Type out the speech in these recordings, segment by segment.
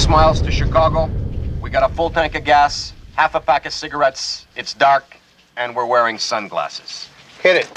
miles to Chicago. We got a full tank of gas, half a pack of cigarettes. It's dark, and we're wearing sunglasses. Hit it.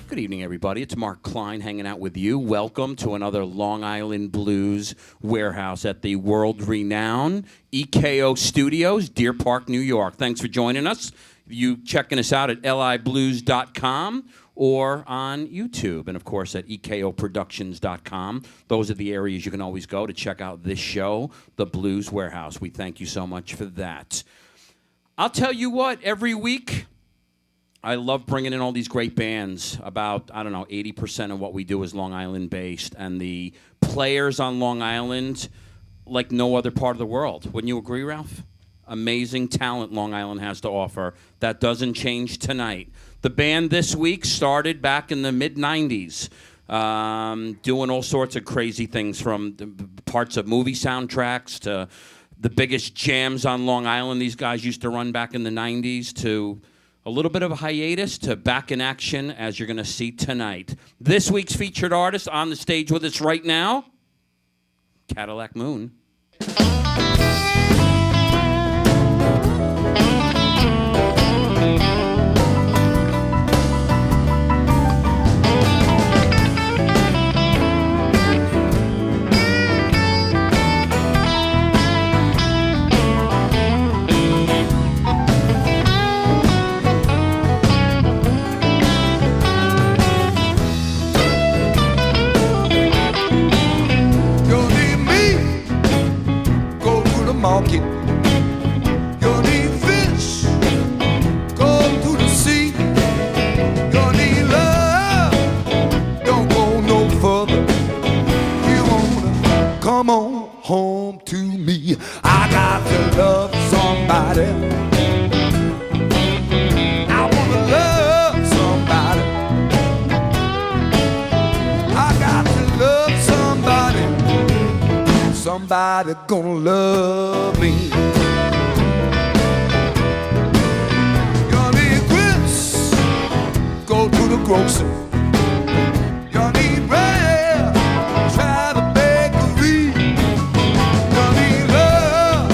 Good evening, everybody. It's Mark Klein hanging out with you. Welcome to another Long Island Blues warehouse at the world-renowned EKO Studios, Deer Park, New York. Thanks for joining us. You checking us out at liblues.com or on YouTube, and, of course, at ekoproductions.com. Those are the areas you can always go to check out this show, The Blues Warehouse. We thank you so much for that. I'll tell you what, every week, I love bringing in all these great bands. About, 80% of what we do is Long Island-based, and the players on Long Island like no other part of the world. Wouldn't you agree, Ralph? Amazing talent Long Island has to offer. That doesn't change tonight. The band this week started back in the mid-'90s, doing all sorts of crazy things, from parts of movie soundtracks to the biggest jams on Long Island these guys used to run back in the 90s, to a little bit of a hiatus to back in action, as you're going to see tonight. This week's featured artist on the stage with us right now, Cadillac Moon. Market. You need fish, go to the sea. You need love, don't go no further. You wanna come on home to me. I got to love somebody. I wanna love somebody. I got to love somebody. Somebody gonna love me. You need grits, go to the grocery. You need bread, try the bakery. You need love,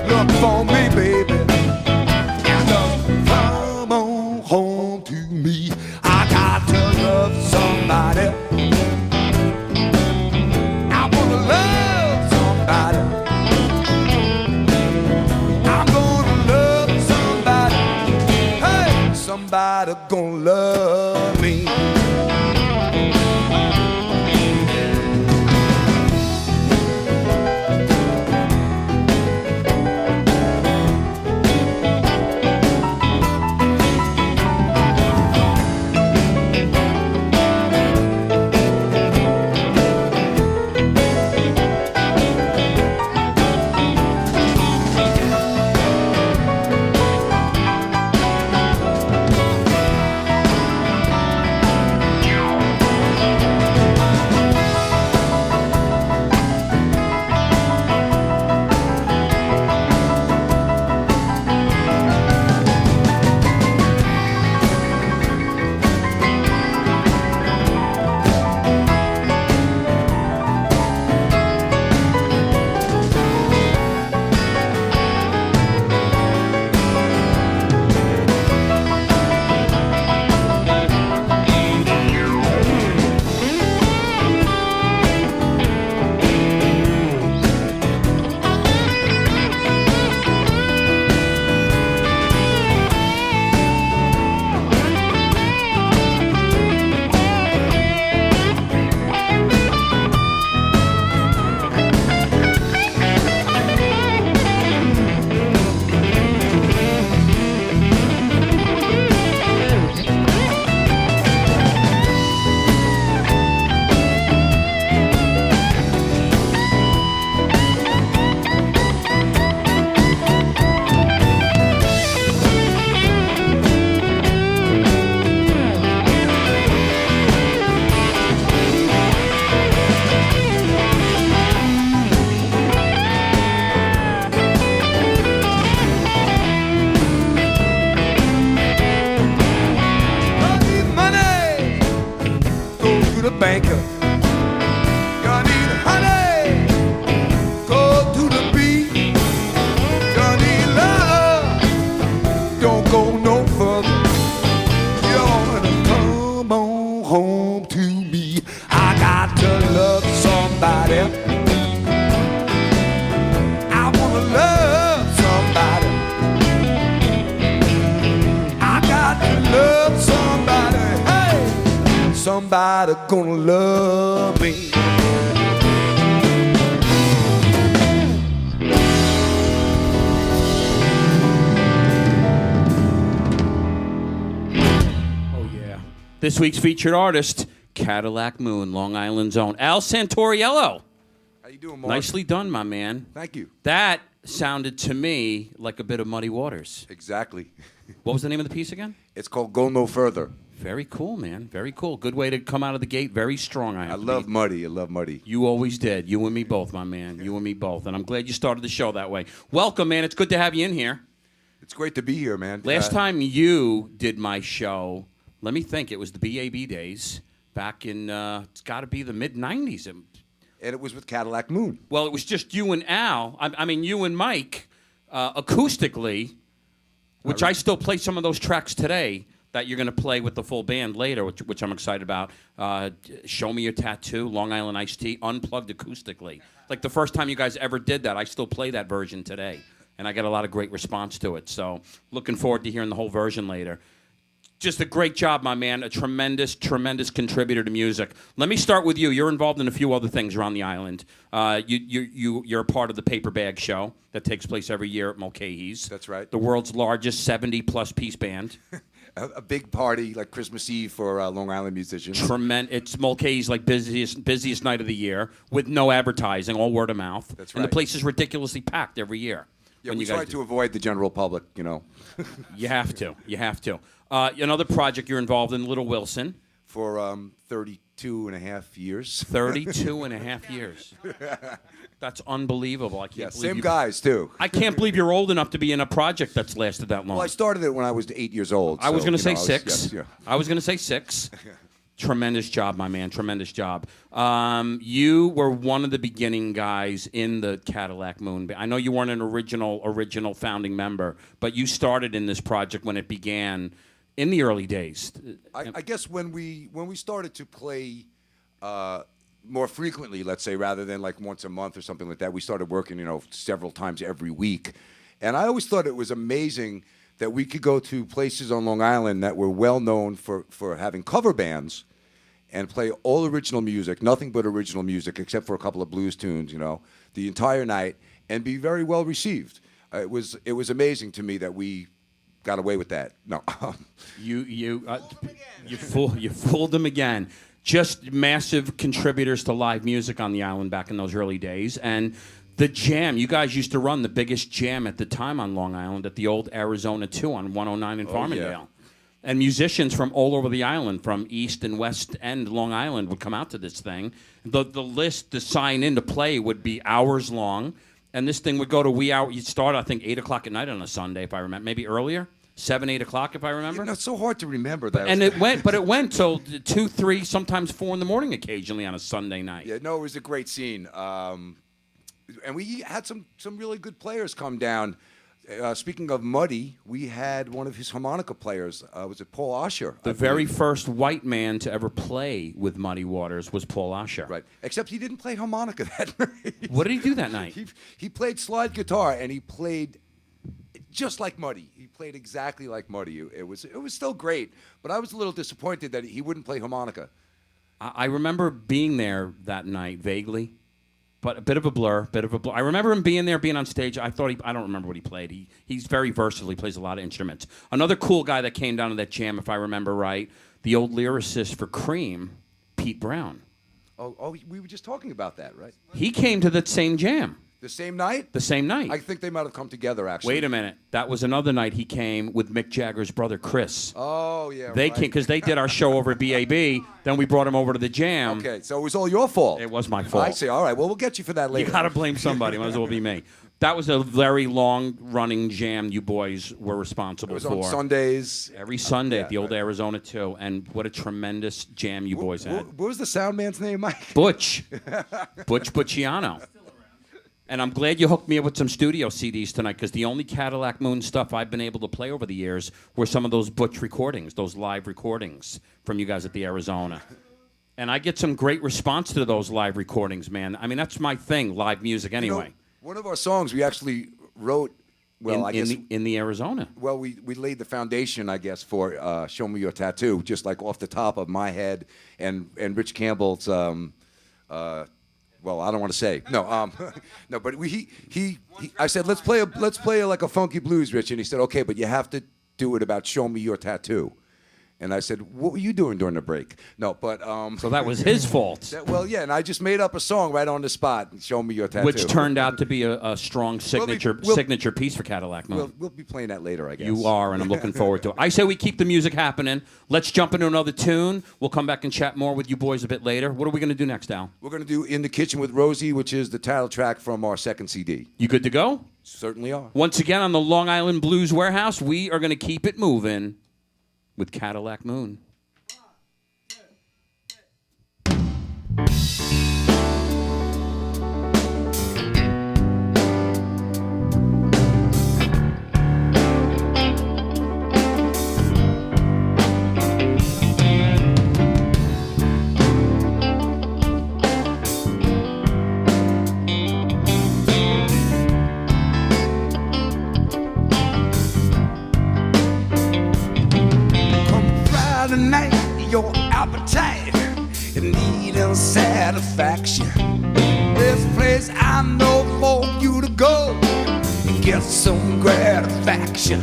look for me, baby. Just come on home to me. I got to love somebody. I wanna love somebody. I'm gonna love somebody. Hey, somebody gonna love me. banker. You need honey, go to the beach. You need love, don't go no further. You ought to come on home to me. I got to love somebody. I wanna love somebody. I got to love somebody. Hey, somebody gonna love me. This week's featured artist, Cadillac Moon, Long Island's own Al Santoriello. How you doing, Mark? Nicely done, my man. Thank you. That sounded to me like a bit of Muddy Waters. Exactly. What was the name of the piece again? It's called Go No Further. Very cool, man. Very cool. Good way to come out of the gate. Very strong, I love Muddy. I love Muddy. You always did. You and me both, my man. You and me both. And I'm glad you started the show that way. Welcome, man. It's good to have you in here. It's great to be here, man. Last time you did my show, let me think. It was the BAB days back in, it's got to be the mid-'90s. And it was with Cadillac Moon. Well, it was just you and Al. I mean, you and Mike, acoustically, which I still play some of those tracks today that you're going to play with the full band later, which I'm excited about. Show Me Your Tattoo, Long Island Iced Tea, unplugged acoustically. Like the first time you guys ever did that, I still play that version today. And I get a lot of great response to it. So looking forward to hearing the whole version later. Just a great job, my man. A tremendous, tremendous contributor to music. Let me start with you. You're involved in a few other things around the island. You're a part of the Paper Bag Show that takes place every year at Mulcahy's. That's right. The world's largest 70-plus piece band. A big party like Christmas Eve for Long Island musicians. It's Mulcahy's like busiest night of the year with no advertising, all word of mouth. That's right. And the place is ridiculously packed every year. Yeah, we try to avoid the general public, you know. You have to. You have to. Another project you're involved in, Little Wilson. For 32 and a half years. 32 and a half years. That's unbelievable. I can't believe same guys, too. I can't believe you're old enough to be in a project that's lasted that long. Well, I started it when I was 8 years old. I was going to say 6. Yes, yeah. I was going to say 6. Tremendous job, my man. Tremendous job. You were one of the beginning guys in the Cadillac Moon. I know you weren't an original founding member, but you started in this project when it began in the early days. I guess when we started to play more frequently, let's say, rather than like once a month or something like that, we started working, several times every week. And I always thought it was amazing that we could go to places on Long Island that were well known for having cover bands and play all original music, nothing but original music, except for a couple of blues tunes, the entire night, and be very well received. It was amazing to me that we got away with that. No, you fooled them again. Just massive contributors to live music on the island back in those early days, and the jam. You guys used to run the biggest jam at the time on Long Island at the old Arizona 2 on 109 in Farmingdale. Yeah. And musicians from all over the island, from East and West End Long Island, would come out to this thing. The list to sign in to play would be hours long, and this thing would go to wee hour. You'd start, I think, 8 o'clock at night on a Sunday, if I remember. Maybe earlier, 7, 8 o'clock, if I remember. It's so hard to remember that. And it went till 2, 3, sometimes 4 in the morning occasionally on a Sunday night. Yeah, no, it was a great scene. And we had some really good players come down. Speaking of Muddy, we had one of his harmonica players. Was it Paul Osher? The very first white man to ever play with Muddy Waters was Paul Osher. Right. Except he didn't play harmonica that night. What did he do that night? He played slide guitar, and he played just like Muddy. He played exactly like Muddy. It was still great, but I was a little disappointed that he wouldn't play harmonica. I remember being there that night vaguely. But a bit of a blur. I remember him being there, being on stage. I don't remember what he played. He's very versatile. He plays a lot of instruments. Another cool guy that came down to that jam, if I remember right, the old lyricist for Cream, Pete Brown. Oh, we were just talking about that, right? He came to that same jam. The same night? The same night. I think they might have come together, actually. Wait a minute. That was another night he came with Mick Jagger's brother, Chris. Oh, yeah, They came because they did our show over at BAB. Then we brought him over to the jam. Okay, so it was all your fault. It was my fault. I see. All right, well, we'll get you for that later. You got to blame somebody. Might as well be me. That was a very long-running jam you boys were responsible It was for. on Sundays. Every Sunday at the old right. Arizona, too. And what a tremendous jam you boys had. What was the sound man's name, Mike? Butch. Butch Butchiano. And I'm glad you hooked me up with some studio CDs tonight, because the only Cadillac Moon stuff I've been able to play over the years were some of those Butch recordings, those live recordings from you guys at the Arizona. And I get some great response to those live recordings, man. I mean, that's my thing, live music anyway. You know, one of our songs we actually wrote, well, I guess... in the Arizona. Well, we laid the foundation, I guess, for Show Me Your Tattoo, just like off the top of my head, and Rich Campbell's... well, I don't want to say no, no, but I said let's play like a funky blues, Rich, and he said okay, but you have to do it about Show Me Your Tattoo, and I said what were you doing during the break? No, but so that was his fault. Well, yeah, and I just made up a song right on the spot, Show Me Your Tattoo, Which turned out to be a strong signature piece for Cadillac Moon. We'll be playing that later, I guess. You are, and I'm looking forward to it. I say we keep the music happening. Let's jump into another tune. We'll come back and chat more with you boys a bit later. What are we going to do next, Al? We're going to do In the Kitchen with Rosie, which is the title track from our second CD. You good to go? Certainly are. Once again on the Long Island Blues Warehouse, we are going to keep it moving with Cadillac Moon. Your appetite in need of satisfaction. This place I know for you to go and get some gratification.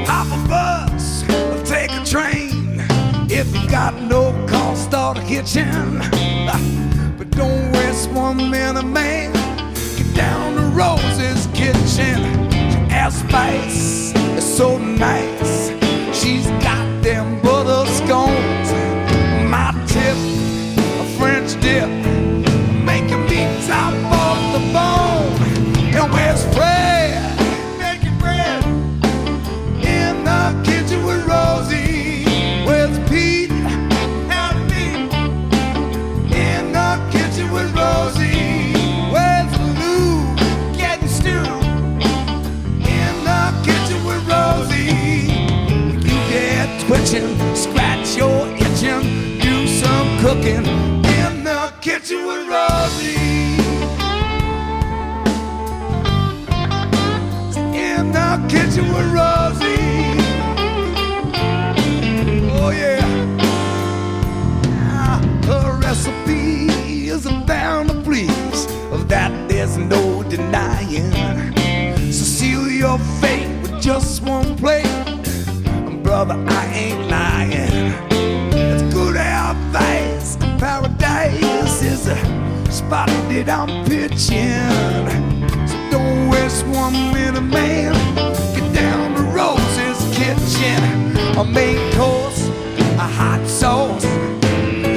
Hop a bus or take a train. If you got no car, start a kitchen. But don't waste 1 minute, man. Get down to Rosie's kitchen. Ass Peice is so nice. She's got them butter scones. My tip, a French dip, making meat top off the bone. And where's Fred? Making bread in the kitchen with Rosie. Where's Pete? How to meet in the kitchen with Rosie. Where's Lou? Getting stew in the kitchen with Rosie. Twitching, scratch your itching, do some cooking in the kitchen with Rosie. In the kitchen with Rosie. Oh yeah. Her recipe is bound to please, of that there's no denying. So seal your fate with just one plate. Brother, I ain't lying. It's good advice. Paradise is a spot that I'm pitching. So don't waste 1 minute, man. Get down to Rosie's kitchen. A main course, a hot sauce.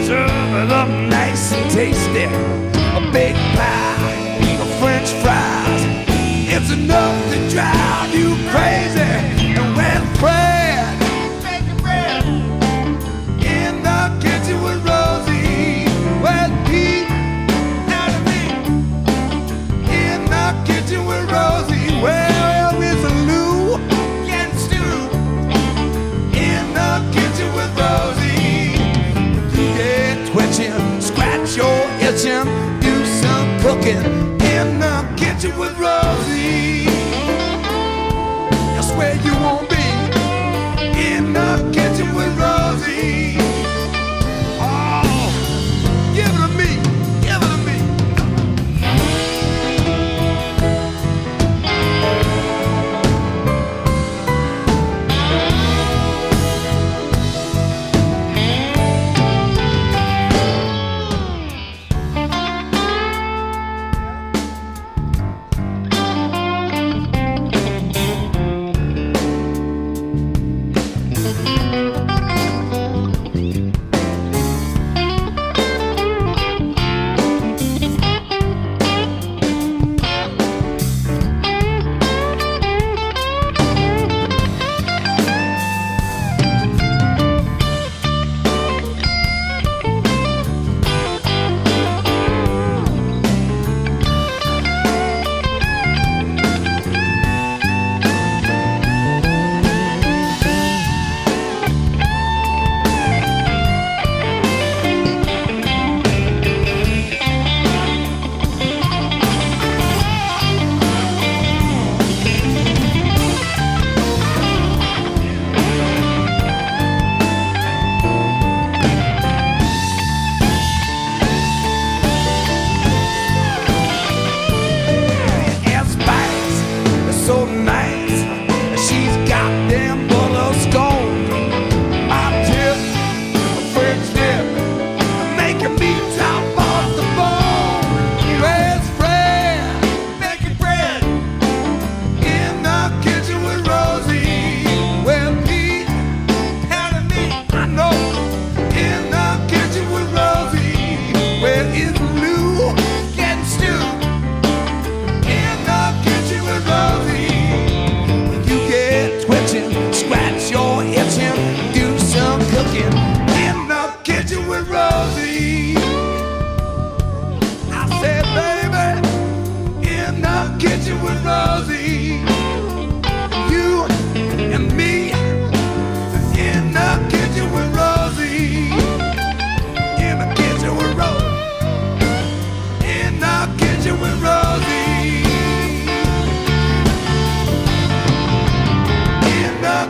Serve it up nice and tasty. A big pie, a French fries. It's enough to drive you crazy. And when Fred with Rosie, where's Pete? Now to me in the kitchen with Rosie. Well, it's a Lou getting stew in the kitchen with Rosie. You get twitching, scratch your itching.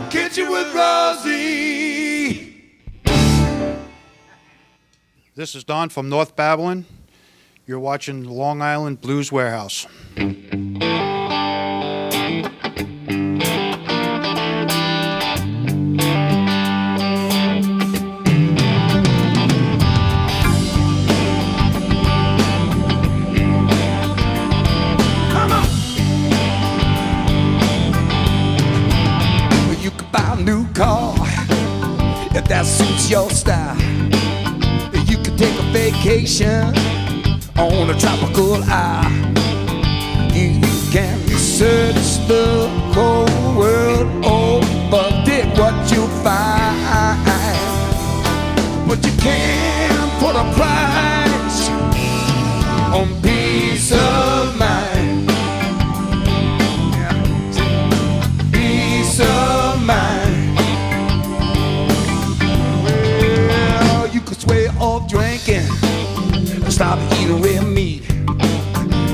kitchen with Rosie. This is Don from North Babylon. You're watching Long Island Blues Warehouse. You could buy a new car if that suits your style. You could take a vacation on a tropical isle. You can search the whole world over, dig what you find, but you can't put a price on peace of mind. Peace of mind. Well, you could sway off drinking, stop eating red meat,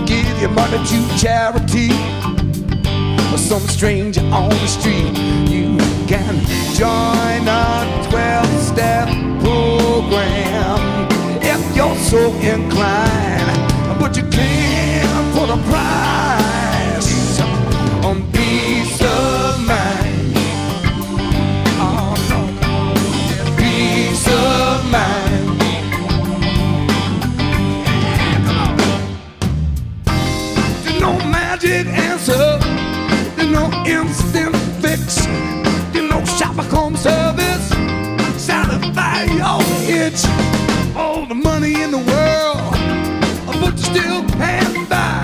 give your money to charity, or some stranger on the street. You can join a 12-step program if you're so inclined, but you can't put a price on peace of mind. Oh no, peace of mind. There's no magic answer, there's no instant fix, there's no shop or home service, satisfy your itch. All the money in the world, but you still can't buy,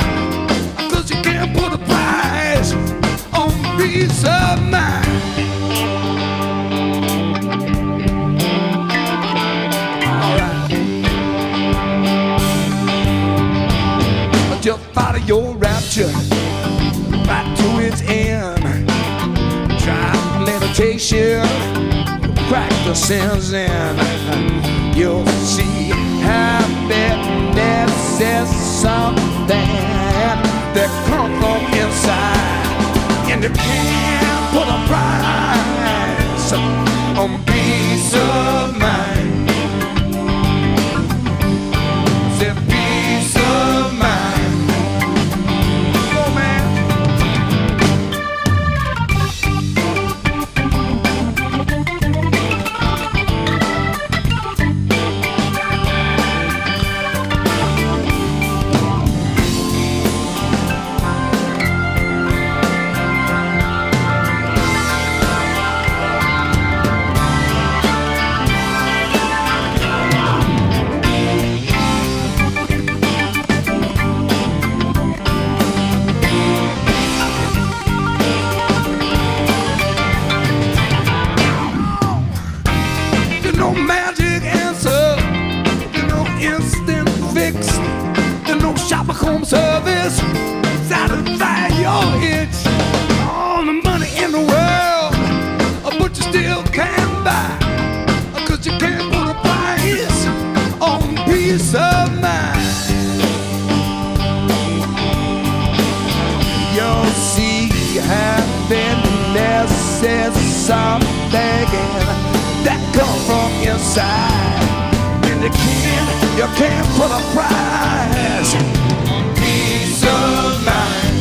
'cause you can't put a price on peace of mind. Alright, just follow your rapture right to its end. Try meditation, practices, and you'll see happiness is something that comes from inside, and you can't put a price on peace of mind. Say peace of mind. Oh man. There's no magic answer, there's no instant fix, there's no shop or home service, satisfy your itch. All the money in the world, but you still can't buy, 'cause you can't put a price on peace of mind. You'll see happiness is something that comes from inside, and you can't put a price on peace of mind.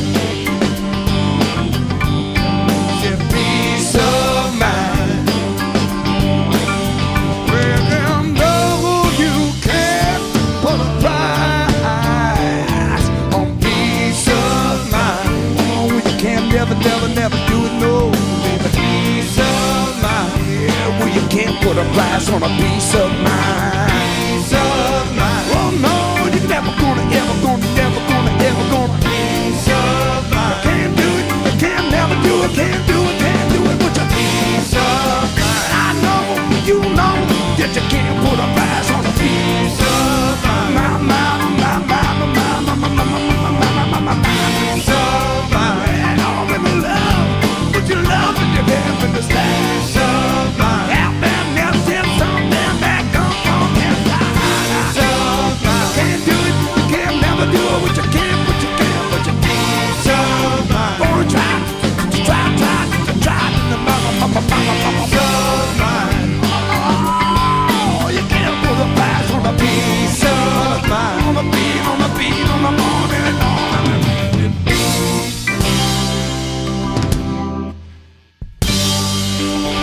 Yeah, peace of mind. Well, no, you can't put a price on peace of mind. Oh, you can't never do it, no, baby. Peace of mind. Yeah, well, you can't put a price on a peace of mind. Peace of mind. Oh no, you're never gonna. Peace of mind. Can't do it, never do it, can't do it with your peace of mind. I know, you know, that you can't put a price on a peace of mind. Peace of mind. And all in the love, but you love it, you can't understand. Peace of mind. Happiness is something that comes from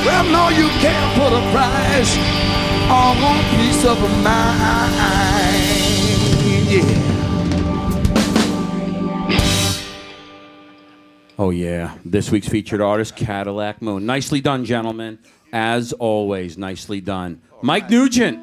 Well, no, you can't put a price on one piece of mind. Yeah. Oh, yeah. This week's featured artist, Cadillac Moon. Nicely done, gentlemen. As always, nicely done. Mike Nugent.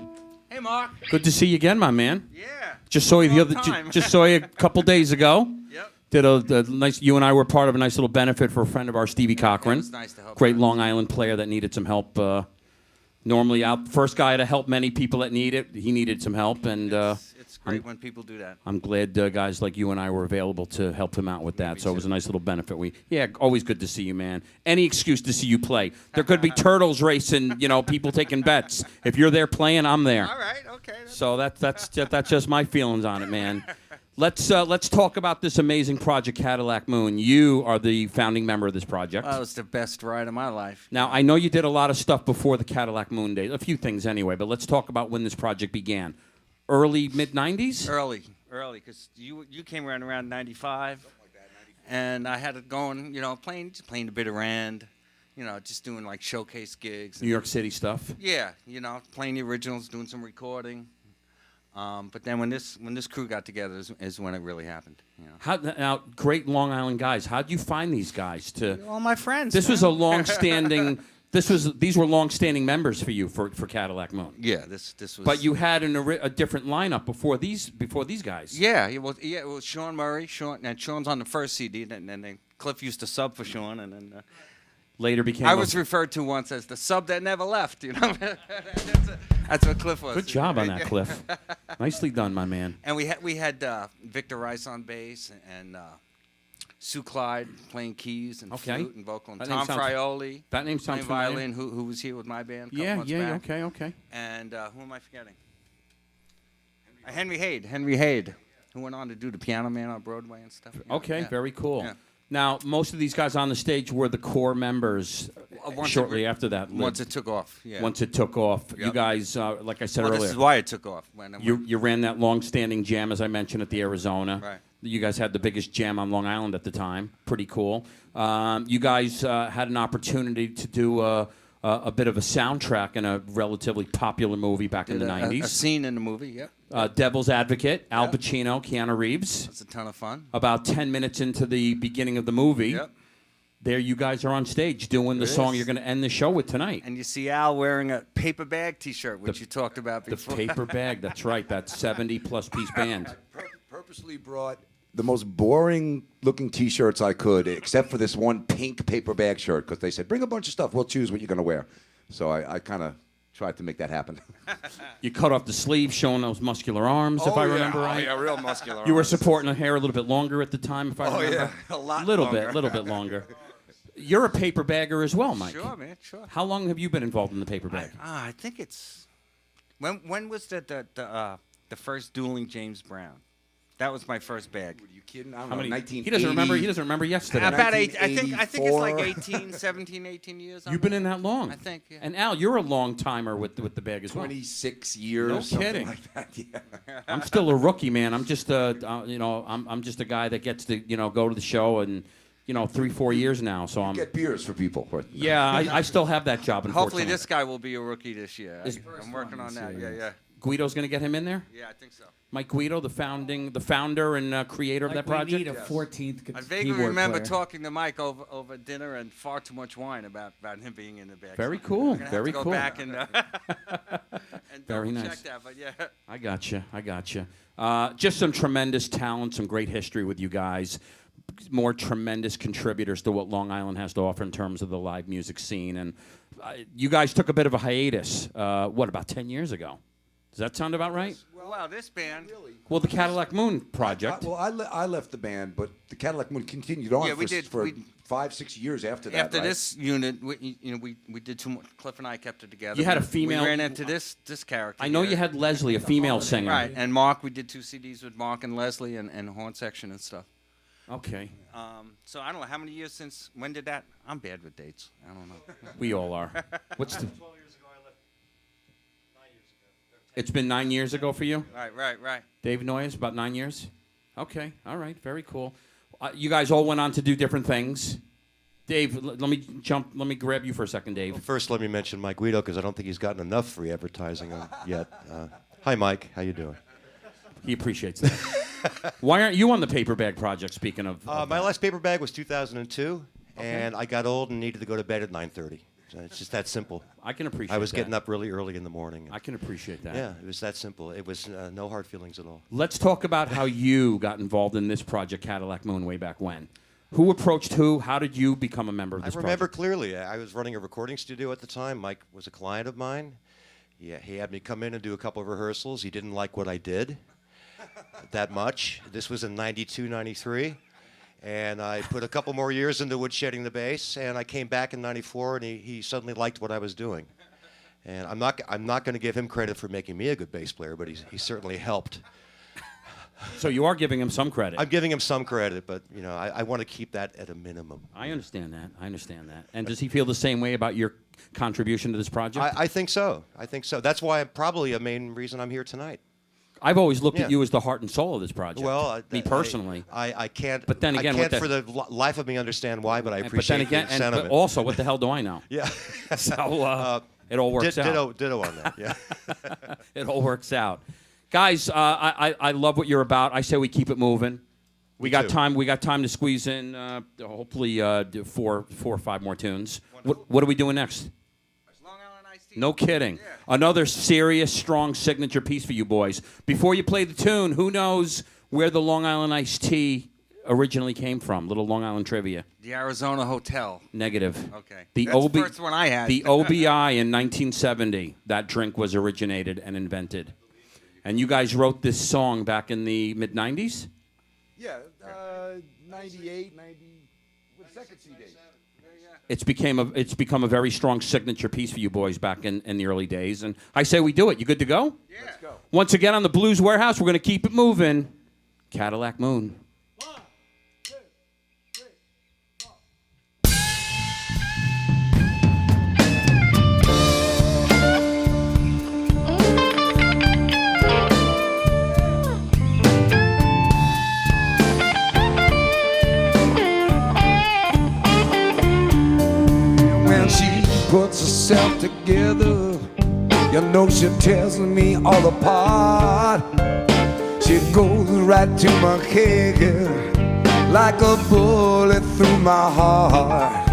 Hey, Mark. Good to see you again, my man. Yeah. Just saw you the Long other. time. Just saw you a couple days ago. Yep. Did a nice. You and I were part of a nice little benefit for a friend of ours, Stevie Cochran. It was nice to help Great out. Long Island player that needed some help. Normally out, first guy to help many people that need it. He needed some help, and It's great when people do that. I'm glad guys like you and I were available to help him out with that. So it was a nice little benefit. Always good to see you, man. Any excuse to see you play. There could be turtles racing, people taking bets. If you're there playing, I'm there. All right. Okay. So that's just my feelings on it, man. Let's talk about this amazing project, Cadillac Moon. You are the founding member of this project. That was the best ride of my life. Now, I know you did a lot of stuff before the Cadillac Moon days, a few things anyway, but let's talk about when this project began. Early, mid-'90s? Early, because you came around '95, and I had it going, playing a bit around, just doing like showcase gigs. New York City stuff? Yeah, playing the originals, doing some recording. But then when this crew got together is when it really happened. Now, great Long Island guys. How'd you find these guys? All my friends. This was man. a long-standing. These were long-standing members for you for Cadillac Moon. Yeah, this was. But you had a different lineup before these guys. Yeah, it was Sean Murray. Sean's on the first CD, and then Cliff used to sub for Sean, and then Later became. I was referred to once as the sub that never left. That's what Cliff was. Good job on that, Cliff. Nicely done, my man. And we had Victor Rice on bass and Sue Clyde playing keys and flute and vocal, and That name Tom sounds- Frioli That name sounds playing familiar. violin, who was here with my band a couple Yeah, months yeah, back. okay. And who am I forgetting? Henry Hayde, who went on to do the Piano Man on Broadway and stuff. Okay, Yeah. very cool. Yeah. Now, most of these guys on the stage were the core members Once shortly it- after that. Once it took off, yeah. Once it took off. You Yep. guys, like I said Well, earlier, this is why it took off. you ran that long-standing jam, as I mentioned, at the Arizona. Right. You guys had the biggest jam on Long Island at the time. Pretty cool. You guys had an opportunity to do a bit of a soundtrack in a relatively popular movie back in the a 90s. scene in the movie, yep. Devil's Advocate, Al Yep. Pacino, Keanu Reeves. It's a ton of fun. About 10 minutes into the beginning of the movie, Yep. there you guys are on stage doing the It song is. you're going to end the show with tonight. And you see Al wearing a paper bag T-shirt, which you talked about The before. paper bag, that's right, that 70-plus piece band. Purposely brought the most boring looking T-shirts I could, except for this one pink paper bag shirt, because they said, bring a bunch of stuff. We'll choose what you're going to wear. So I kind of tried to make that happen. You cut off the sleeve, showing those muscular arms, if I remember right. Oh, yeah, real muscular You were arms. supporting the hair a little bit longer at the time, if I Oh, remember. yeah, a lot little longer. bit longer. You're a paper bagger as well, Mike. Sure, man, sure. How long have you been involved in the paper bag? I think it's when was the first dueling James Brown? That was my first bag. Are you kidding? I don't How know, many? 1980. He doesn't remember. He doesn't remember yesterday. About eight. I think it's like 1984. 18, 17, 18 years. You've been in that long. I think, yeah. And Al, you're a long timer with the bag as well. 26 years. No something kidding. Like that. Yeah. I'm still a rookie, man. I'm just I'm just a guy that gets to go to the show and 3-4 years now. So I'm Get beers for people. yeah. I still have that job. Hopefully, Unfortunately. this guy will be a rookie this year. Is- I'm working on that. Yeah. Guido's going to get him in there. Yeah, I think so. Mike Guido, the founder and creator of that project. We need a 14th I vaguely keyboard remember player. talking to Mike over dinner and far too much wine about him being in the bag. Very So cool, I'm gonna very have to cool. go back and Very double nice. check that. But yeah. I gotcha. Just some tremendous talent, some great history with you guys. More tremendous contributors to what Long Island has to offer in terms of the live music scene. And you guys took a bit of a hiatus, about 10 years ago? Does that sound about right? Well, this band. Well, the Cadillac Moon project. I left the band, but the Cadillac Moon continued on Yeah, we did. for We- 5-6 years after that. After right? this unit, we did too much. Cliff and I kept it together. You had a We female- ran into this character. I know here. you had Leslie, a female singer. Right, and Mark. We did 2 CDs with Mark and Leslie and horn section and stuff. Okay. So I don't know how many years since. When did that? I'm bad with dates. I don't know. We all are. What's the? It's been 9 years ago for you? Right. Dave Noyes, about 9 years? Okay, all right, very cool. You guys all went on to do different things. Dave, let me grab you for a second, Dave. Well, first, let me mention Mike Guido because I don't think he's gotten enough free advertising yet. Hi, Mike. How you doing? He appreciates that. Why aren't you on the paper bag project, speaking of... My last paper bag was 2002, and I got old and needed to go to bed at 9:30. So it's just that simple. I can appreciate that. I was getting up really early in the morning. I can appreciate that. Yeah, it was that simple. It was no hard feelings at all. Let's talk about how you got involved in this project, Cadillac Moon, way back when. Who approached who? How did you become a member of this project? I remember clearly. I was running a recording studio at the time. Mike was a client of mine. Yeah, he had me come in and do a couple of rehearsals. He didn't like what I did that much. This was in 92, 93. And I put a couple more years into woodshedding the bass, and I came back in 94, and he suddenly liked what I was doing. And I'm not going to give him credit for making me a good bass player, but he certainly helped. So you are giving him some credit. I'm giving him some credit, but I want to keep that at a minimum. I understand that. And does he feel the same way about your contribution to this project? I think so. That's why probably a main reason I'm here tonight. I've always looked at you as the heart and soul of this project. Well, me personally. I can't. But then again, I can't for the life of me understand why. But I appreciate the sentiment. But also, what the hell do I know? Yeah. So it all works out. Ditto on that. Yeah. It all works out, guys. I love what you're about. I say we keep it moving. We got time. We got time to squeeze in. Hopefully, four or five more tunes. What are we doing next? No kidding. Yeah. Another serious, strong signature piece for you boys. Before you play the tune, who knows where the Long Island iced tea originally came from? Little Long Island trivia. The Arizona Hotel. Negative. Okay. That's the first one I had. The OBI in 1970, that drink was originated and invented. And you guys wrote this song back in the mid-90s? Yeah, 98, 90, with second CD. It's become a very strong signature piece for you boys back in the early days. And I say we do it. You good to go? Yeah. Let's go. Once again on the Blues Warehouse, we're going to keep it moving. Cadillac Moon. 1, 2, 3, 4. When she puts herself together, you know she tears me all apart. She goes right to my head like a bullet through my heart.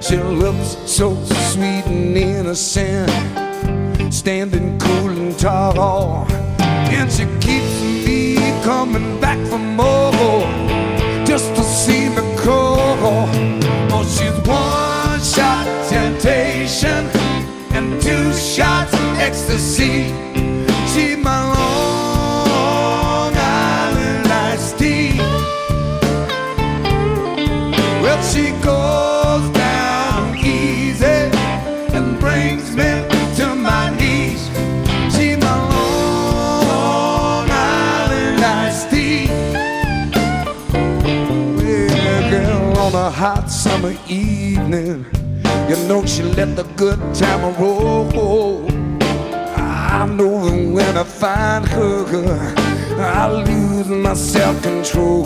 She looks so sweet and innocent, standing cool and tall, and she keeps me coming back for more, just to see me crawl. Oh, she's one shot temptation and 2 shots ecstasy. She's my Long Island iced tea. Well, she goes down easy and brings me to my knees. She's my Long Island iced tea. Well, girl, on a hot summer evening, you know she let the good time roll. I know that when I find her, I lose my self-control.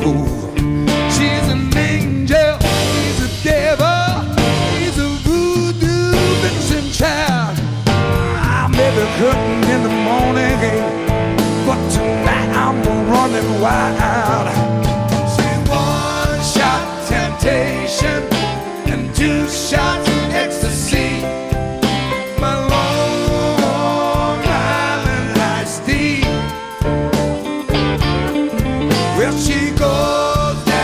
She's an angel, she's a devil, she's a voodoo vixen child. I may be hurting in the morning, but tonight I'm running wild. She's 1 shot temptation and 2 shots ecstasy. My Long Island iced tea. Well, she goes down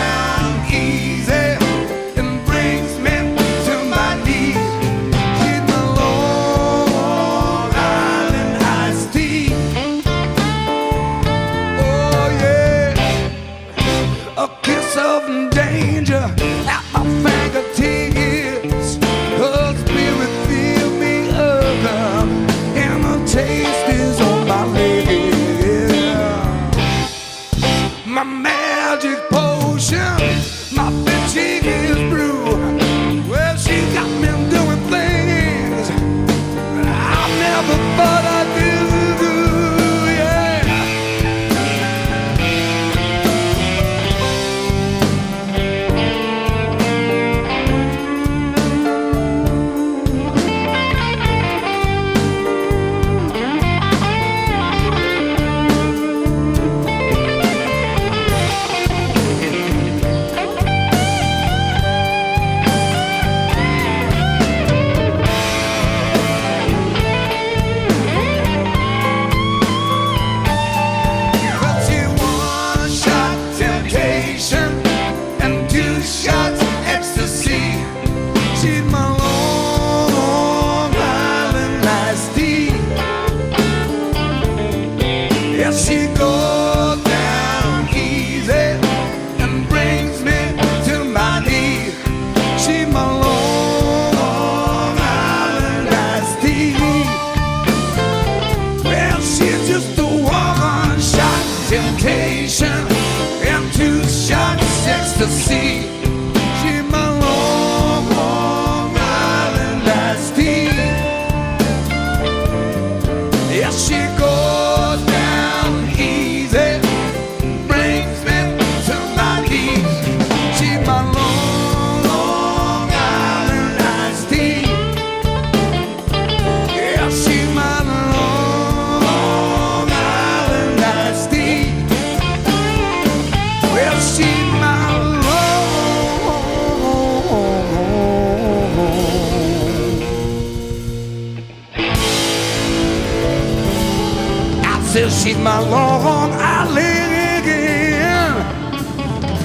Says she's my Long Island,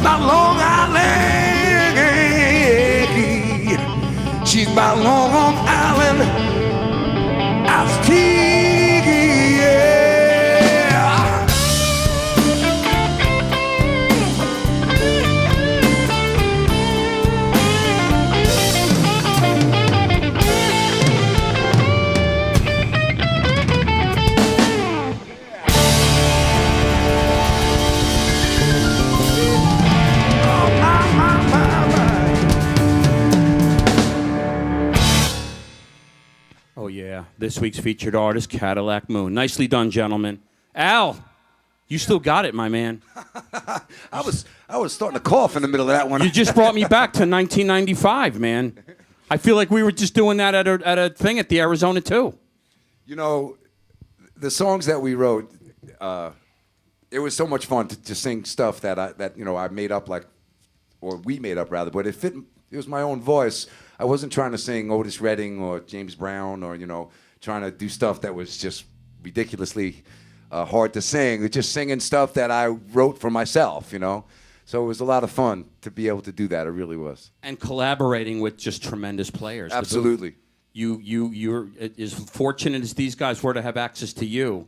my Long Island. She's my Long Island iced tea, yeah. Oh, yeah. This week's featured artist, Cadillac Moon. Nicely done, gentlemen. Al, you still got it, my man. I was starting to cough in the middle of that one. You just brought me back to 1995, man. I feel like we were just doing that at a thing at the Arizona, too. You know, the songs that we wrote, it was so much fun to sing stuff that I made up, or we made up rather, but it fit. It was my own voice. I wasn't trying to sing Otis Redding or James Brown or trying to do stuff that was just ridiculously hard to sing. It's just singing stuff that I wrote for myself, So it was a lot of fun to be able to do that. It really was. And collaborating with just tremendous players. Absolutely. You're as fortunate as these guys were to have access to you.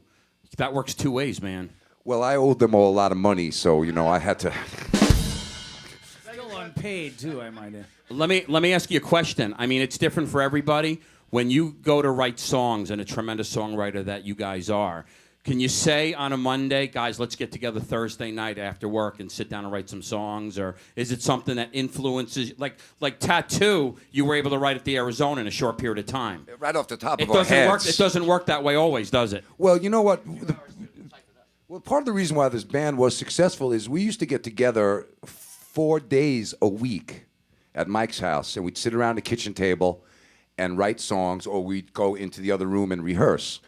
That works two ways, man. Well, I owed them all a lot of money, so I had to. Still unpaid too, I might add. Let me ask you a question. I mean, it's different for everybody. When you go to write songs, and a tremendous songwriter that you guys are, can you say on a Monday, guys, let's get together Thursday night after work and sit down and write some songs? Or is it something that influences, like Tattoo, you were able to write at the Arizona in a short period of time? Right off the top of our heads. It doesn't work that way always, does it? Well, you know what? Well, part of the reason why this band was successful is we used to get together 4 days a week at Mike's house, and we'd sit around the kitchen table and write songs, or we'd go into the other room and rehearse.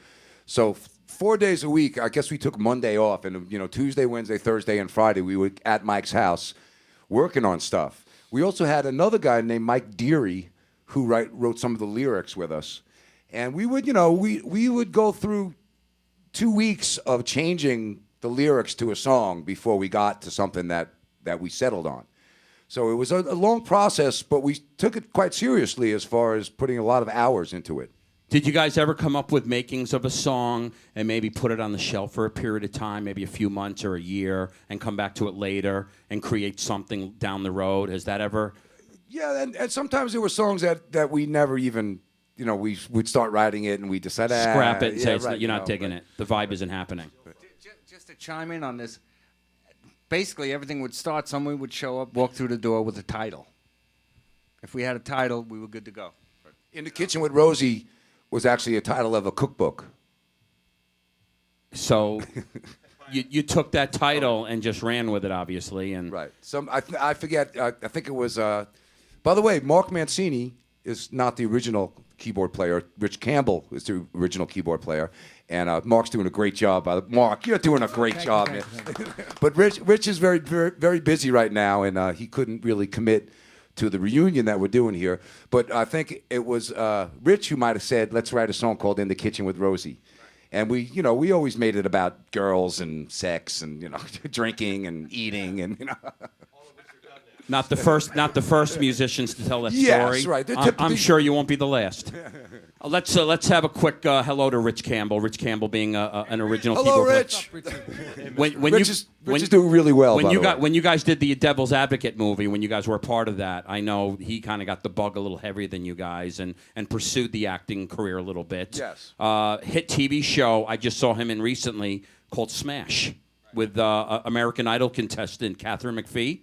So 4 days a week, I guess we took Monday off, and Tuesday, Wednesday, Thursday, and Friday we were at Mike's house working on stuff. We also had another guy named Mike Deary who wrote some of the lyrics with us, and we would we would go through 2 weeks of changing the lyrics to a song before we got to something that we settled on. So it was a long process, but we took it quite seriously as far as putting a lot of hours into it. Did you guys ever come up with makings of a song and maybe put it on the shelf for a period of time, maybe a few months or a year, and come back to it later and create something down the road? Has that ever? Yeah, and sometimes there were songs that we never even, we'd start writing it and we decided Scrap it and say right, you're not digging it. The vibe isn't happening. Just to chime in on this, basically everything would start, someone would show up, walk through the door with a title. If we had a title, we were good to go. In the Kitchen with Rosie was actually a title of a cookbook. So you took that title and just ran with it, obviously. And right. I forget, I think it was, by the way, Mark Mancini is not the original keyboard player. Rich Campbell is the original keyboard player. And Mark's doing a great job. Mark, you're doing a great job, man. But Rich is very, very, very busy right now, and he couldn't really commit to the reunion that we're doing here. But I think it was Rich who might have said, let's write a song called In the Kitchen with Rosie. And we always made it about girls and sex and, drinking and eating and, Not the first musicians to tell that story. Yes, right. I'm sure you won't be the last. Let's have a quick hello to Rich Campbell. Rich Campbell being an original hello, keyboard Rich. Rich is doing really well. When you guys did the Devil's Advocate movie, when you guys were a part of that, I know he kind of got the bug a little heavier than you guys and pursued the acting career a little bit. Yes. Hit TV show I just saw him in recently called Smash with American Idol contestant Catherine McPhee.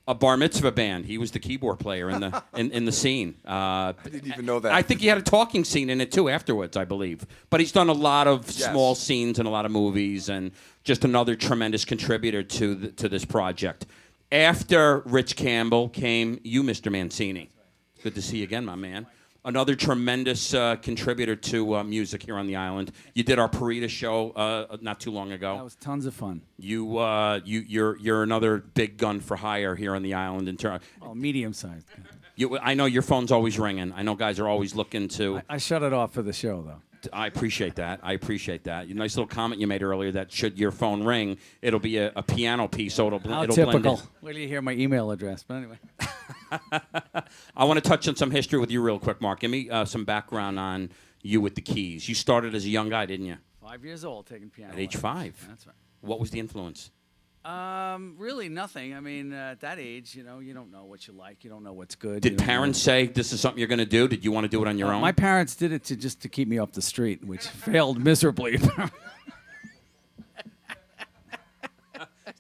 A bar mitzvah band. He was the keyboard player in the in the scene. I didn't even know that. I think he had a talking scene in it too afterwards, I believe. But he's done a lot of small scenes and a lot of movies, and just another tremendous contributor to this project. After Rich Campbell came you, Mr. Mancini. Good to see you again, my man. Another tremendous contributor to music here on the island. You did our Parita show not too long ago. That was tons of fun. You're another big gun for hire here on the island. Medium-sized. I know your phone's always ringing. I know guys are always looking to. I shut it off for the show, though. I appreciate that. I appreciate that. Nice little comment you made earlier that should your phone ring, it'll be a piano piece, so it'll How it'll typical. blend in. Wait till you hear my email address. But anyway. I want to touch on some history with you real quick, Mark. Give me some background on you with the keys. You started as a young guy, didn't you? 5 years old, taking piano. At age lessons. 5. That's right. What was the influence? Really nothing. I mean, at that age, you don't know what you like. You don't know what's good. Did parents say this is something you're going to do? Did you want to do it on your own? My parents did it just to keep me off the street, which failed miserably.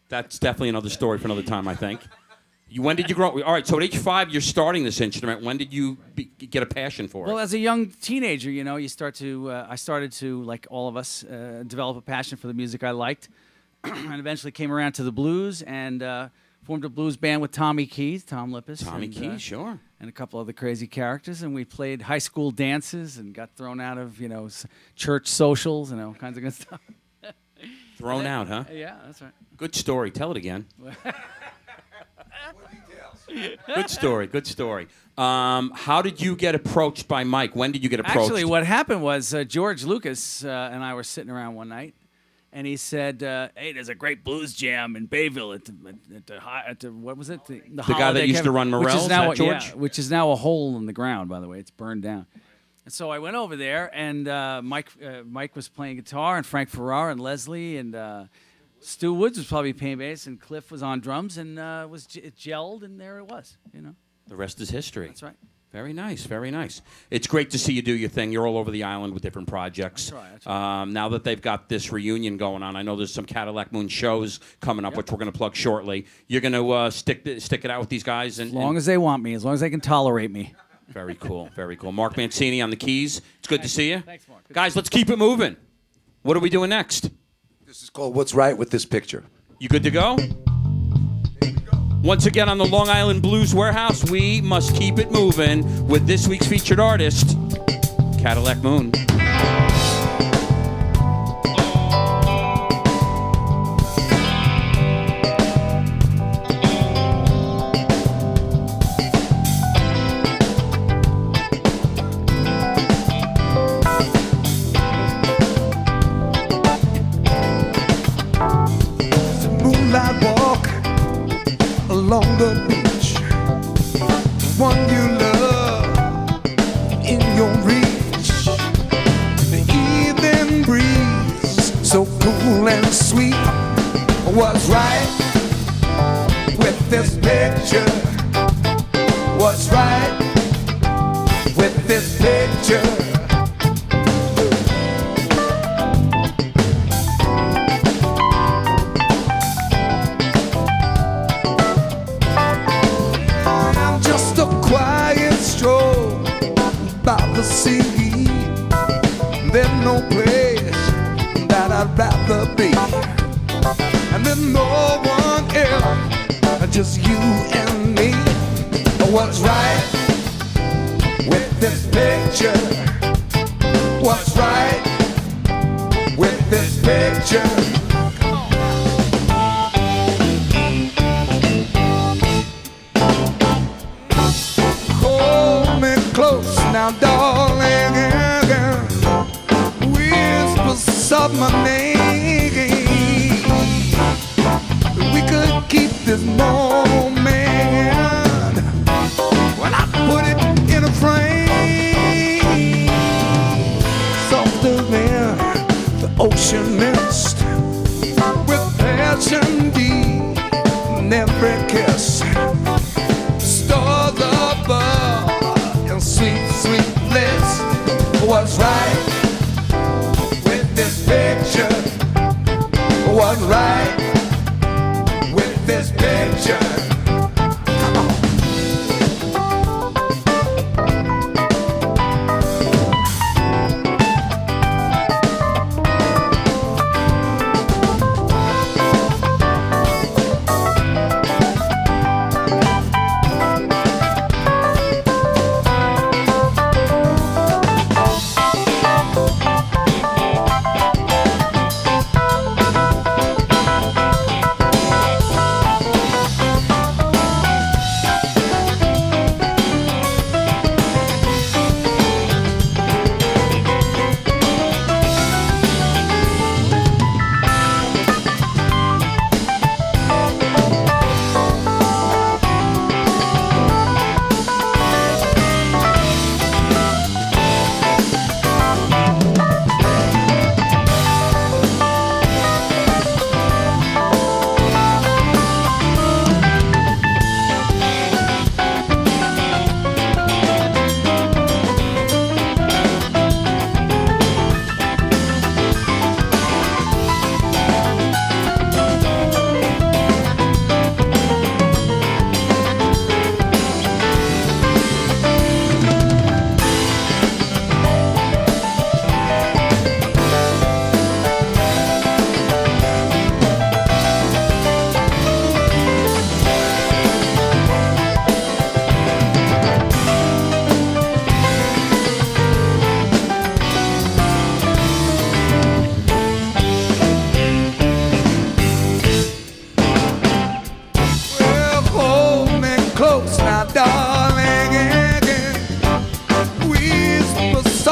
That's definitely another story for another time, I think. When did you grow up? All right, so at age 5, you're starting this instrument. When did you get a passion for it? Well, as a young teenager, you start to. I started to, like all of us, develop a passion for the music I liked, and eventually came around to the blues and formed a blues band with Tommy Keys, Tom Lippis, Tommy and, Keys, sure. and a couple other crazy characters, and we played high school dances and got thrown out of church socials and all kinds of good stuff. Thrown out, huh? Yeah, that's right. Good story. Tell it again. Good story. Good story. How did you get approached by Mike? When did you get approached? Actually, what happened was George Lucas and I were sitting around one night, and he said, "Hey, there's a great blues jam in Bayville at the what was it? The guy that Holiday used to Cafe," run which Morel's, is now that George? which is now a hole in the ground. By the way, it's burned down. And so I went over there, and Mike was playing guitar, and Frank Ferrara and Leslie and Stu Woods was probably playing bass, and Cliff was on drums, and it gelled, and there it was. The rest is history. That's right. Very nice, very nice. It's great to see you do your thing. You're all over the island with different projects. That's right. Now that they've got this reunion going on, I know there's some Cadillac Moon shows coming up, which we're going to plug shortly. You're going to stick it out with these guys? As long as they want me, as long as they can tolerate me. Very cool, very cool. Mark Mancini on the keys. It's good to see you. Thanks, Mark. Guys, let's keep it moving. What are we doing next? This is called What's Right with This Picture. You good to go? Once again on the Long Island Blues Warehouse, we must keep it moving with this week's featured artist, Cadillac Moon. Moonlight walk along the beach. One you love in your reach. The evening breeze, so cool and sweet. What's right with this picture? What's right with this picture? Just a quiet stroll by the sea. There's no place that I'd rather be. And there's no one else, just you and me. What's right with this picture? What's right with this picture? Hold me close now, darling. Whisper soft my name. We could keep this moment when I put it in a frame. Softer than the ocean mist, with passion deep in every kiss. Stars above and sweet, sweet bliss. What's right with this picture? What's right with this picture? Come on.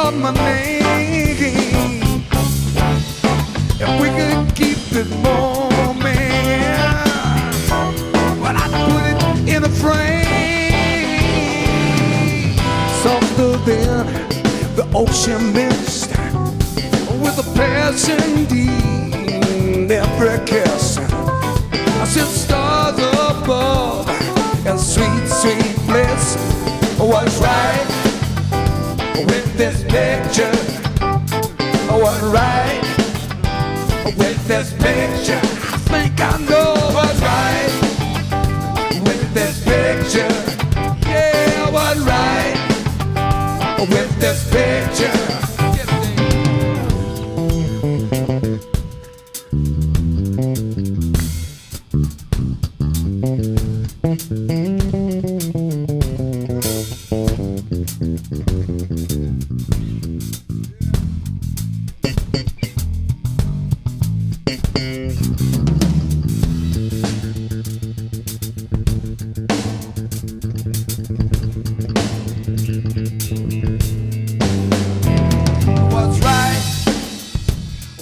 call my name. If we could keep it warm, man, well, I'd put it in a frame, softer than the ocean mist, with a passion deep in every kiss. I said stars above and sweet, sweet bliss. What's right with this picture? What's right with this picture? I think I know what's right with this picture. Yeah, what's right with this picture? What's right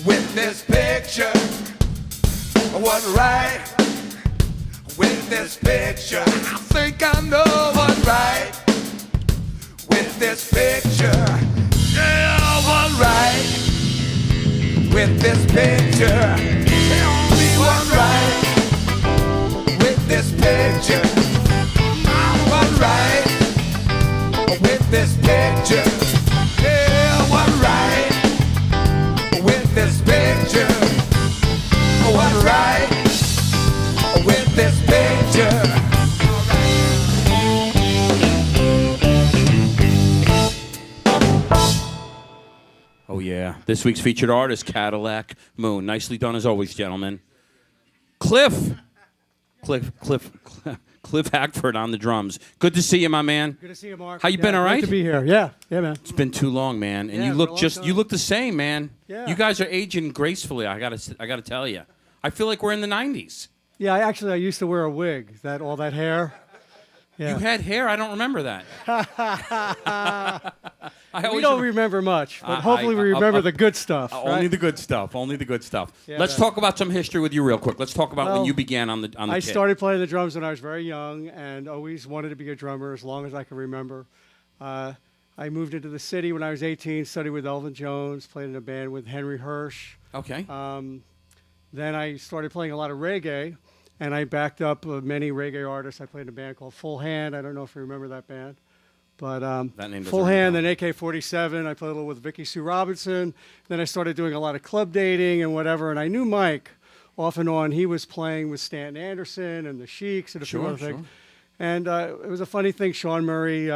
with this picture? What's right with this picture? I think I know what's right with this picture. Yeah, what's right with this picture? Tell me what's right with this picture. What's right with this picture? Yeah, what's right with this picture? What's right with this picture? Oh, yeah. This week's featured artist, Cadillac Moon. Nicely done as always, gentlemen. Cliff Hackford on the drums. Good to see you, my man. Good to see you, Mark. How you been, all right? Good to be here. Yeah, man. It's been too long, man. And Yeah, you for a look long just time. you look the same, man. Yeah. You guys are aging gracefully. I gotta tell you. I feel like we're in the 90s. Yeah, I used to wear a wig. All that hair. Yeah. You had hair? I don't remember that. We don't remember much, but hopefully we remember the good stuff. Only right? the good stuff. Only the good stuff. Yeah, Let's man. talk about some history with you real quick. Let's talk about when Well, you began on the I kit. started playing the drums when I was very young and always wanted to be a drummer as long as I can remember. I moved into the city when I was 18, studied with Elvin Jones, played in a band with Henry Hirsch. Okay. Then I started playing a lot of reggae, and I backed up many reggae artists. I played in a band called Full Hand. I don't know if you remember that band. But That name doesn't Full ring a Hand, bell. then AK-47. I played a little with Vicky Sue Robinson. Then I started doing a lot of club dating and whatever. And I knew Mike off and on. He was playing with Stanton Anderson and the Sheiks and a few Sure, other things. sure. And it was a funny thing. Sean Murray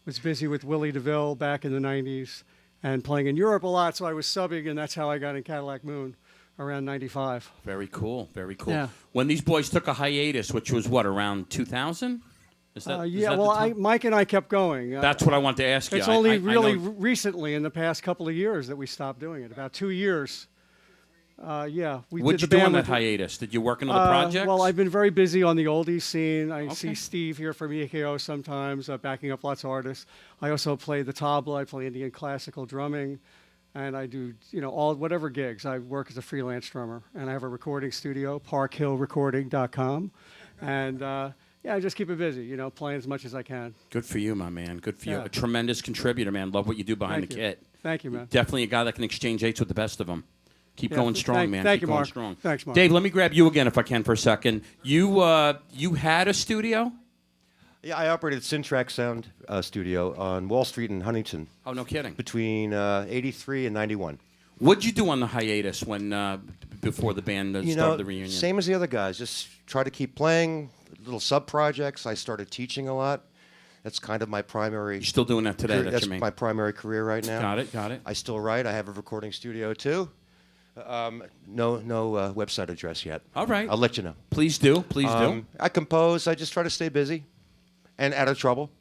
was busy with Willie DeVille back in the 90s and playing in Europe a lot. So I was subbing, and that's how I got in Cadillac Moon around 95. Very cool. Very cool. Yeah. When these boys took a hiatus, which was what, around 2000? Is that the time? Mike and I kept going. That's what I want to ask you. It's I only really know- recently, in the past couple of years, that we stopped doing it. About 2 years. Yeah. What'd you do on that hiatus? Did you work on other projects? Well, I've been very busy on the oldies scene. I Okay. see Steve here from EKO sometimes, backing up lots of artists. I also play the tabla. I play Indian classical drumming. And I do, whatever gigs. I work as a freelance drummer. And I have a recording studio, parkhillrecording.com. And, I just keep it busy, playing as much as I can. Good for you, my man. Good for you. Yeah. A tremendous contributor, man. Love what you do behind Thank the you. kit. Thank you, man. Definitely a guy that can exchange eights with the best of them. Keep Yeah, going strong, man. thank Keep you, going Mark. strong. Thanks, Mark. Dave, let me grab you again if I can for a second. You had a studio? Yeah, I operated Syntrax Sound Studio on Wall Street in Huntington Oh, no kidding. between 83 and 91. What'd you do on the hiatus when before the band started the reunion? Same as the other guys. Just try to keep playing little sub projects. I started teaching a lot. That's kind of my primary. You're still doing that today. career- That's that's your main. my primary career right now. Got it. I still write. I have a recording studio too. No website address yet. All right. I'll let you know. Please do. Please do. I compose. I just try to stay busy and out of trouble.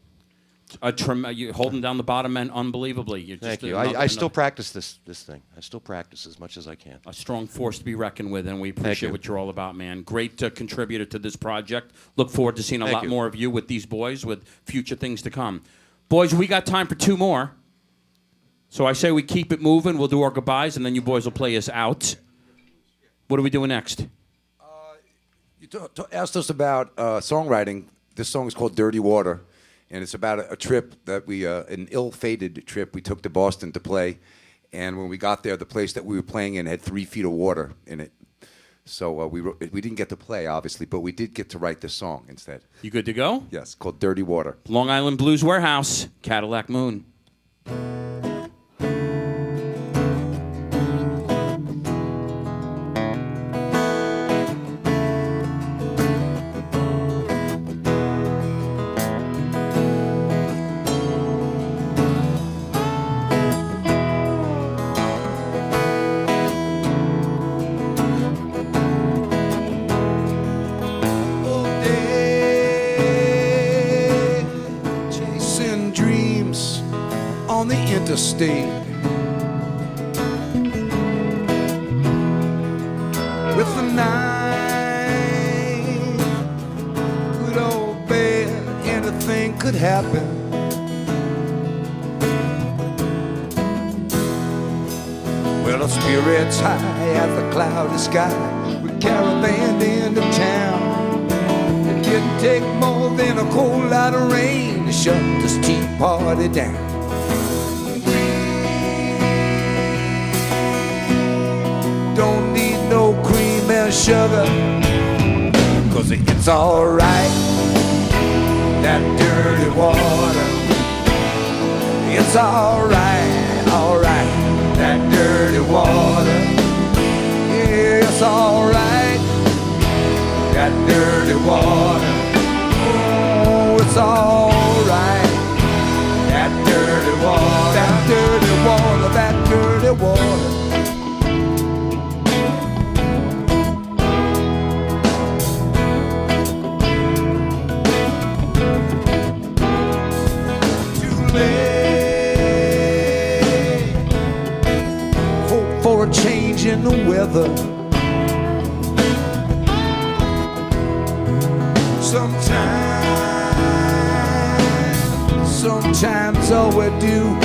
You're holding down the bottom end unbelievably. You're just Thank you. another- I still practice this thing. I still practice as much as I can. a strong force to be reckoned with, and we appreciate you. what you're all about, man. Great contributor to this project. Look forward to seeing a Thank lot you. more of you with these boys, with future things to come. Boys, we got time for two more. So I say we keep it moving. We'll do our goodbyes, and then you boys will play us out. What are we doing next? You asked us about songwriting. This song is called Dirty Water, and it's about a trip that an ill-fated trip we took to Boston to play. And when we got there, the place that we were playing in had 3 feet of water in it. So we didn't get to play, obviously, but we did get to write this song instead. You good to go? Yes, called Dirty Water. Long Island Blues Warehouse, Cadillac Moon. Chasing dreams on the interstate with the night, good old bed, anything could happen. Well, the spirit's high as the cloudy sky. We caravaned into town. It didn't take more than a cold lot of rain to shut this tea party down. Don't need no cream and sugar, 'cause it's alright. That dirty water, it's alright, alright. That dirty water, yeah, it's alright. That dirty water, oh, it's alright. That dirty water, that dirty water, that dirty water. Too late for a change in the weather. Sometimes all we do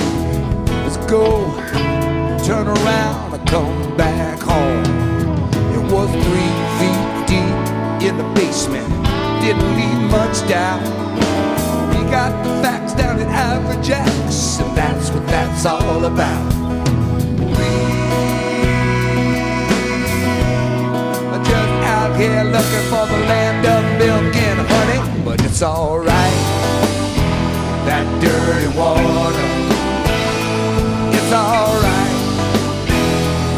is go, turn around and come back home. It was 3 feet deep in the basement, didn't leave much doubt. We got the facts down at Average Jacks, and that's what that's all about. We are just out here looking for the land of milk and honey, but it's alright. That dirty water, it's alright.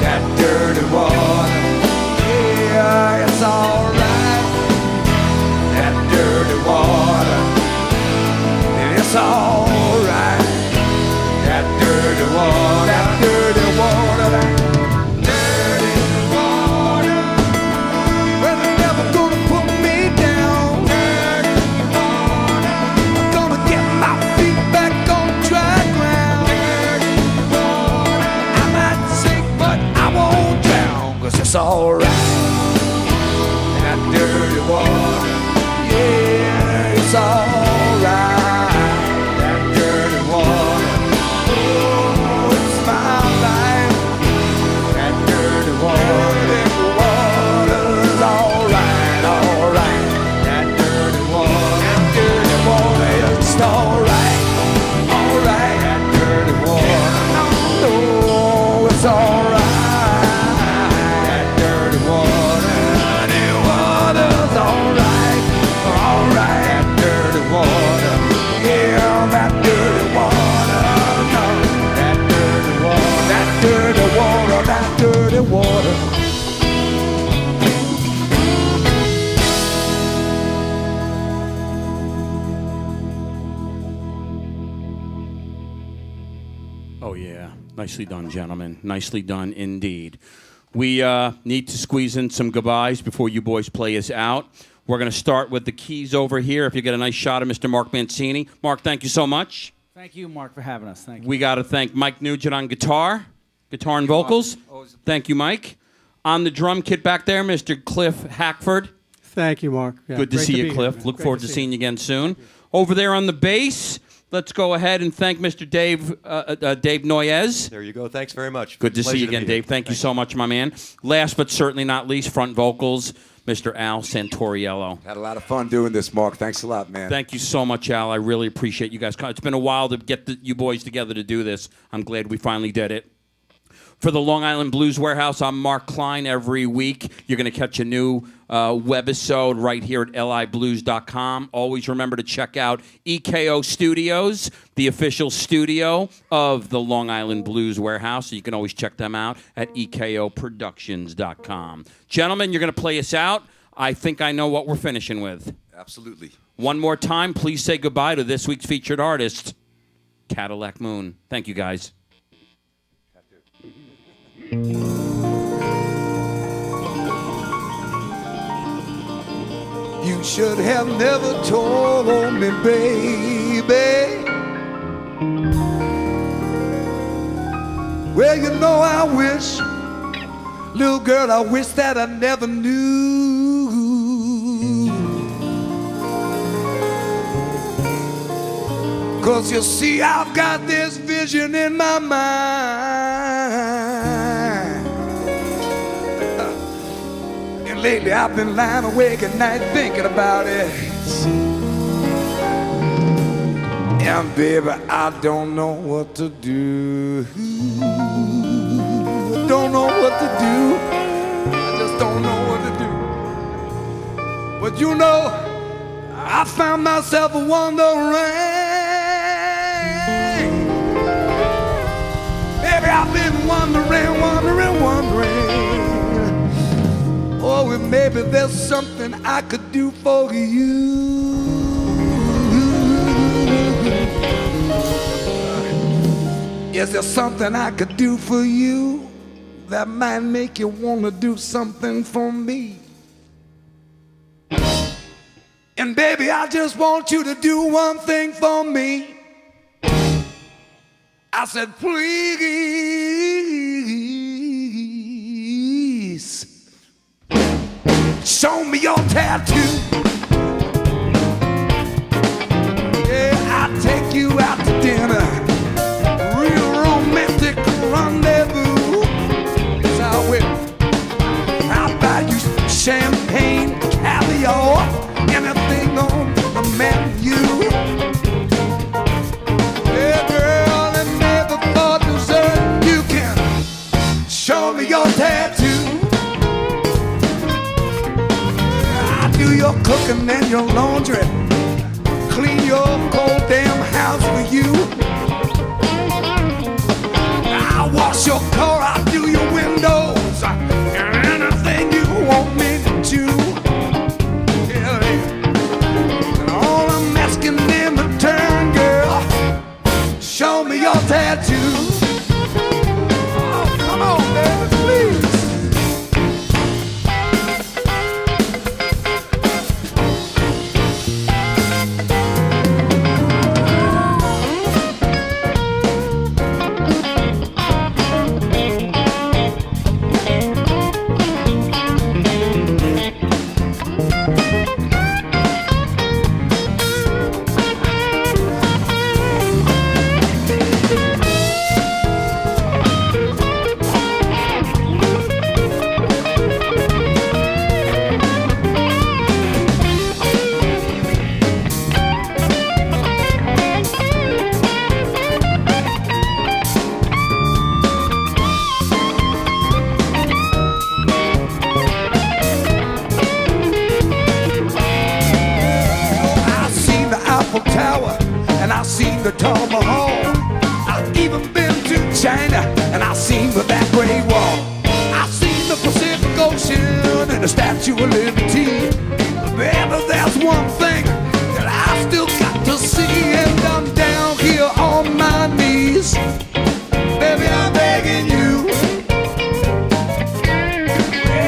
That dirty water, yeah, it's alright. That dirty water, it's alright. That dirty water, that dirty water, that dirty water. Well, they're never gonna put me down. Dirty water, I'm gonna get my feet back on dry ground. Dirty water, I might sink, but I won't drown, 'cause it's alright. That dirty water, yeah, it's alright. That dirty water, oh, it's my life. That dirty water, water's alright, alright. That dirty water, it's alright, alright. That dirty water, oh, it's alright. That dirty water's alright, alright. That dirty water, yeah, that dirty water, no. That dirty water, that dirty water, that dirty water. Oh, yeah. Nicely done, gentlemen. Nicely done indeed. We need to squeeze in some goodbyes before you boys play us out. We're going to start with the keys over here. If you get a nice shot of Mr. Mark Mancini. Mark, thank you so much. Thank you, Mark, for having us. Thank you. We got to thank Mike Nugent on guitar and vocals. Thank you, Mike. On the drum kit back there, Mr. Cliff Hackford. Thank you, Mark. Yeah, Good to great see be you, here, Cliff. man. Look Great forward to see seeing you again soon. Over there on the bass, let's go ahead and thank Mr. Dave Noyes. There you go. Thanks very much. Good to see you Pleasure again, be here. Dave. Thank you so much, my man. Last but certainly not least, front vocals, Mr. Al Santoriello. Had a lot of fun doing this, Mark. Thanks a lot, man. Thank you so much, Al. I really appreciate you guys. It's been a while to get you boys together to do this. I'm glad we finally did it. For the Long Island Blues Warehouse, I'm Mark Klein. Every week, you're going to catch a new webisode right here at liblues.com. Always remember to check out EKO Studios, the official studio of the Long Island Blues Warehouse. So you can always check them out at ekoproductions.com. Gentlemen, you're going to play us out. I think I know what we're finishing with. Absolutely. One more time, please say goodbye to this week's featured artist, Cadillac Moon. Thank you, guys. You should have never told me, baby. Well, you know I wish, little girl, I wish that I never knew. 'Cause you see, I've got this vision in my mind. And lately I've been lying awake at night thinking about it. And baby, I don't know what to do. I don't know what to do. I just don't know what to do. But you know, I found myself wondering. Baby, I've been wondering. Oh, well, maybe there's something I could do for you. Is there something I could do for you that might make you want to do something for me? And baby, I just want you to do one thing for me. I said, please, show me your tattoo. Yeah, I'll take you out to dinner. Real romantic rendezvous. Yes, I will. I'll buy you champagne, caviar, anything on the menu. Yeah, girl, and never for dessert, you can show me your tattoo. I do your cooking and your laundry, clean your cold damn house for you. I wash your car, I do your windows, anything you want me to do. Yeah, and all I'm asking in return, girl, show me your tattoo. Oh, come on, baby, please. Tower, and I've seen the Taj Mahal. I've even been to China, and I've seen the that Great Wall. I've seen the Pacific Ocean and the Statue of Liberty. Baby, there's one thing that I still got to see, and I'm down here on my knees. Baby, I'm begging you.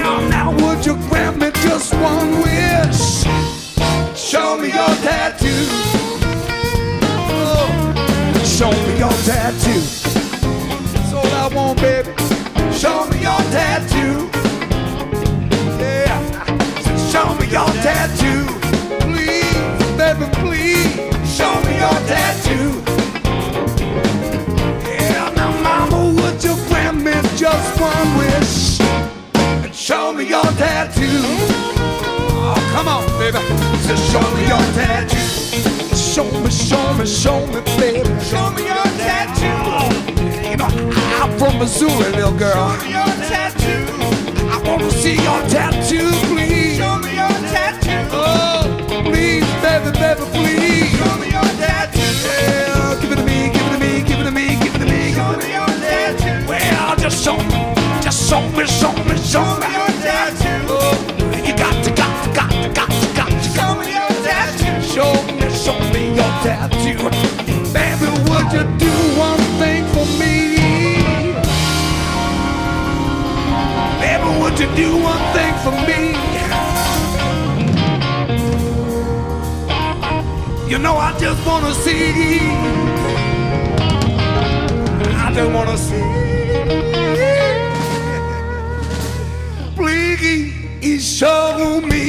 Well, now would you grant me just one wish? Show me your tattoo. Show me your tattoo. That's all I want, baby. Show me your tattoo. Yeah. So show me your tattoo. Show me, baby. Show me your tattoo. You know, I'm from Missouri, little girl. Show me your tattoo. I wanna see your tattoo, please. Show me your tattoo. Oh, please, baby, baby, please. Show me your tattoo. Yeah, give it to me, give it to me, give it to me, give it to me. Show me your tattoo. Well, just show me your tattoo. Oh, you got to. Show me your tattoo. Show me your tattoo. Baby, would you do one thing for me? Baby, would you do one thing for me? You know, I just wanna see. I just wanna see. Please show me